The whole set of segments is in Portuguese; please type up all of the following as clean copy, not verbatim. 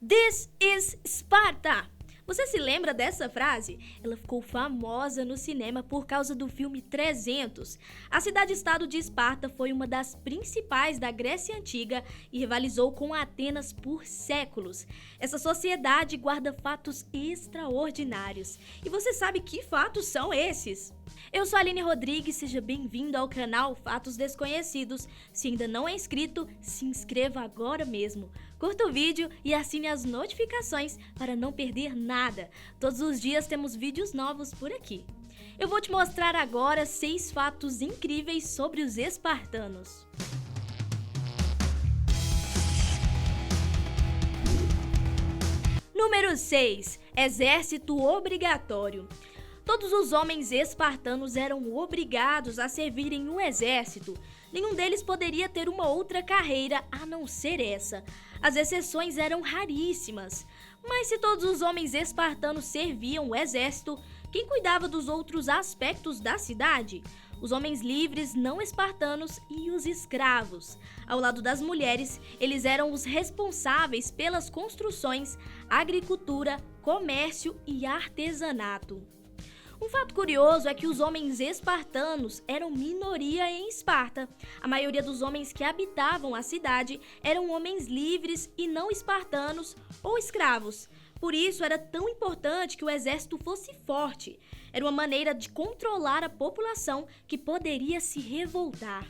This is Sparta! Você se lembra dessa frase? Ela ficou famosa no cinema por causa do filme 300. A cidade-estado de Esparta foi uma das principais da Grécia Antiga e rivalizou com Atenas por séculos. Essa sociedade guarda fatos extraordinários. E você sabe que fatos são esses? Eu sou a Aline Rodrigues, seja bem-vindo ao canal Fatos Desconhecidos. Se ainda não é inscrito, se inscreva agora mesmo. Curta o vídeo e assine as notificações para não perder nada. Todos os dias temos vídeos novos por aqui. Eu vou te mostrar agora 6 fatos incríveis sobre os espartanos. Número 6. Exército obrigatório. Todos os homens espartanos eram obrigados a servirem no exército. Nenhum deles poderia ter uma outra carreira a não ser essa. As exceções eram raríssimas. Mas se todos os homens espartanos serviam o exército, quem cuidava dos outros aspectos da cidade? Os homens livres não espartanos e os escravos. Ao lado das mulheres, eles eram os responsáveis pelas construções, agricultura, comércio e artesanato. Um fato curioso é que os homens espartanos eram minoria em Esparta. A maioria dos homens que habitavam a cidade eram homens livres e não espartanos ou escravos. Por isso era tão importante que o exército fosse forte. Era uma maneira de controlar a população que poderia se revoltar.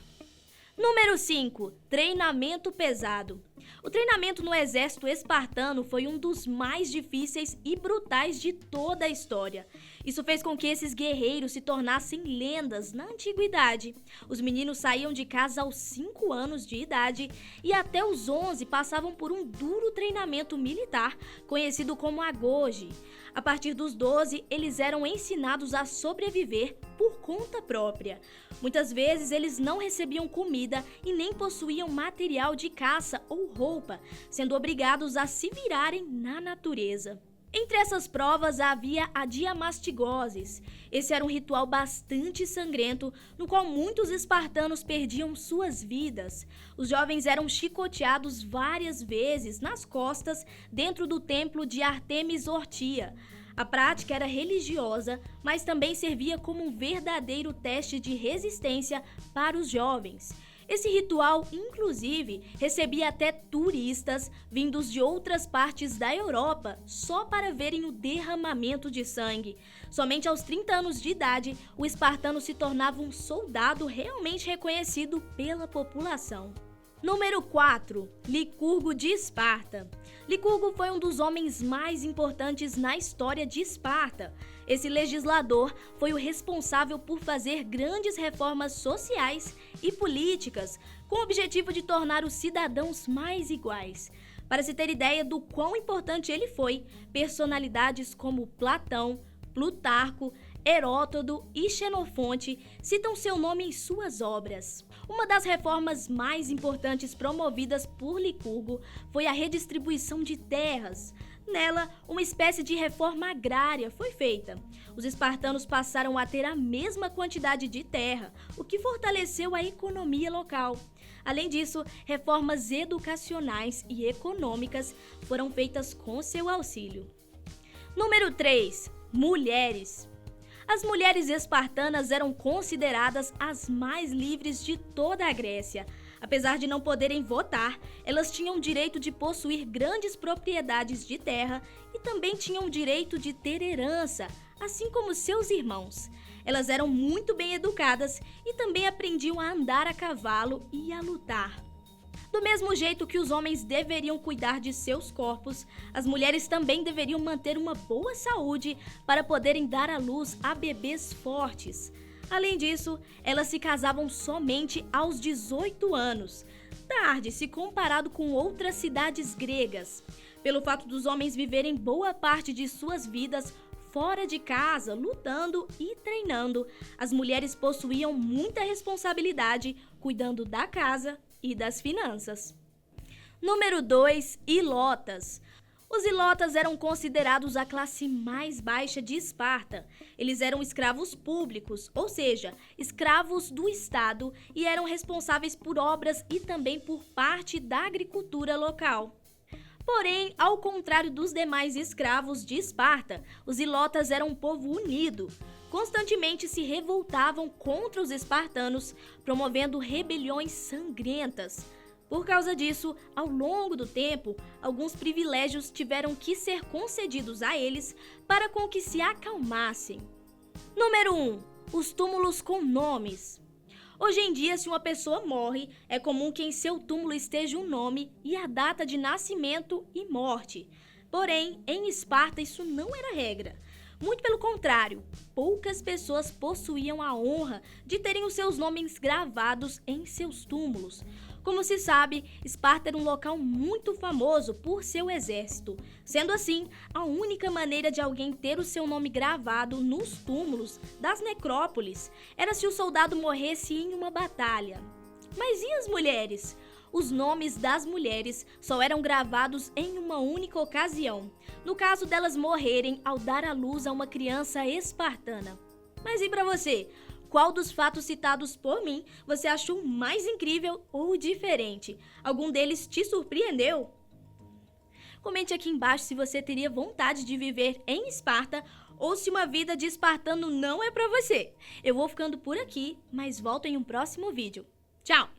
Número 5. Treinamento pesado. O treinamento no exército espartano foi um dos mais difíceis e brutais de toda a história. Isso fez com que esses guerreiros se tornassem lendas na antiguidade. Os meninos saíam de casa aos 5 anos de idade e até os 11 passavam por um duro treinamento militar, conhecido como agoge. A partir dos 12, eles eram ensinados a sobreviver por conta própria. Muitas vezes eles não recebiam comida e nem possuíam material de caça ou roupa, sendo obrigados a se virarem na natureza. Entre essas provas havia a diamastigoses. Esse era um ritual bastante sangrento, no qual muitos espartanos perdiam suas vidas. Os jovens eram chicoteados várias vezes nas costas dentro do templo de Ártemis Ortia. A prática era religiosa, mas também servia como um verdadeiro teste de resistência para os jovens. Esse ritual, inclusive, recebia até turistas vindos de outras partes da Europa só para verem o derramamento de sangue. Somente aos 30 anos de idade, o espartano se tornava um soldado realmente reconhecido pela população. Número 4. Licurgo de Esparta. Licurgo foi um dos homens mais importantes na história de Esparta. Esse legislador foi o responsável por fazer grandes reformas sociais e políticas, com o objetivo de tornar os cidadãos mais iguais. Para se ter ideia do quão importante ele foi, personalidades como Platão, Plutarco, Heródoto e Xenofonte citam seu nome em suas obras. Uma das reformas mais importantes promovidas por Licurgo foi a redistribuição de terras. Nela, uma espécie de reforma agrária foi feita. Os espartanos passaram a ter a mesma quantidade de terra, o que fortaleceu a economia local. Além disso, reformas educacionais e econômicas foram feitas com seu auxílio. Número 3. Mulheres. As mulheres espartanas eram consideradas as mais livres de toda a Grécia. Apesar de não poderem votar, elas tinham o direito de possuir grandes propriedades de terra e também tinham o direito de ter herança, assim como seus irmãos. Elas eram muito bem educadas e também aprendiam a andar a cavalo e a lutar. Do mesmo jeito que os homens deveriam cuidar de seus corpos, as mulheres também deveriam manter uma boa saúde para poderem dar à luz a bebês fortes. Além disso, elas se casavam somente aos 18 anos, tarde se comparado com outras cidades gregas. Pelo fato dos homens viverem boa parte de suas vidas fora de casa, lutando e treinando, as mulheres possuíam muita responsabilidade cuidando da casa e das finanças. Número 2. Ilotas. Os ilotas eram considerados a classe mais baixa de Esparta. Eles eram escravos públicos, ou seja, escravos do Estado, e eram responsáveis por obras e também por parte da agricultura local. Porém, ao contrário dos demais escravos de Esparta, os ilotas eram um povo unido. Constantemente se revoltavam contra os espartanos, promovendo rebeliões sangrentas. Por causa disso, ao longo do tempo, alguns privilégios tiveram que ser concedidos a eles para com que se acalmassem. Número 1. Os túmulos com nomes. Hoje em dia, se uma pessoa morre, é comum que em seu túmulo esteja um nome e a data de nascimento e morte. Porém, em Esparta isso não era regra. Muito pelo contrário, poucas pessoas possuíam a honra de terem os seus nomes gravados em seus túmulos. Como se sabe, Esparta era um local muito famoso por seu exército. Sendo assim, a única maneira de alguém ter o seu nome gravado nos túmulos das necrópolis era se o soldado morresse em uma batalha. Mas e as mulheres? Os nomes das mulheres só eram gravados em uma única ocasião, no caso delas morrerem ao dar à luz a uma criança espartana. Mas e para você? Qual dos fatos citados por mim você achou mais incrível ou diferente? Algum deles te surpreendeu? Comente aqui embaixo se você teria vontade de viver em Esparta ou se uma vida de espartano não é para você. Eu vou ficando por aqui, mas volto em um próximo vídeo. Tchau!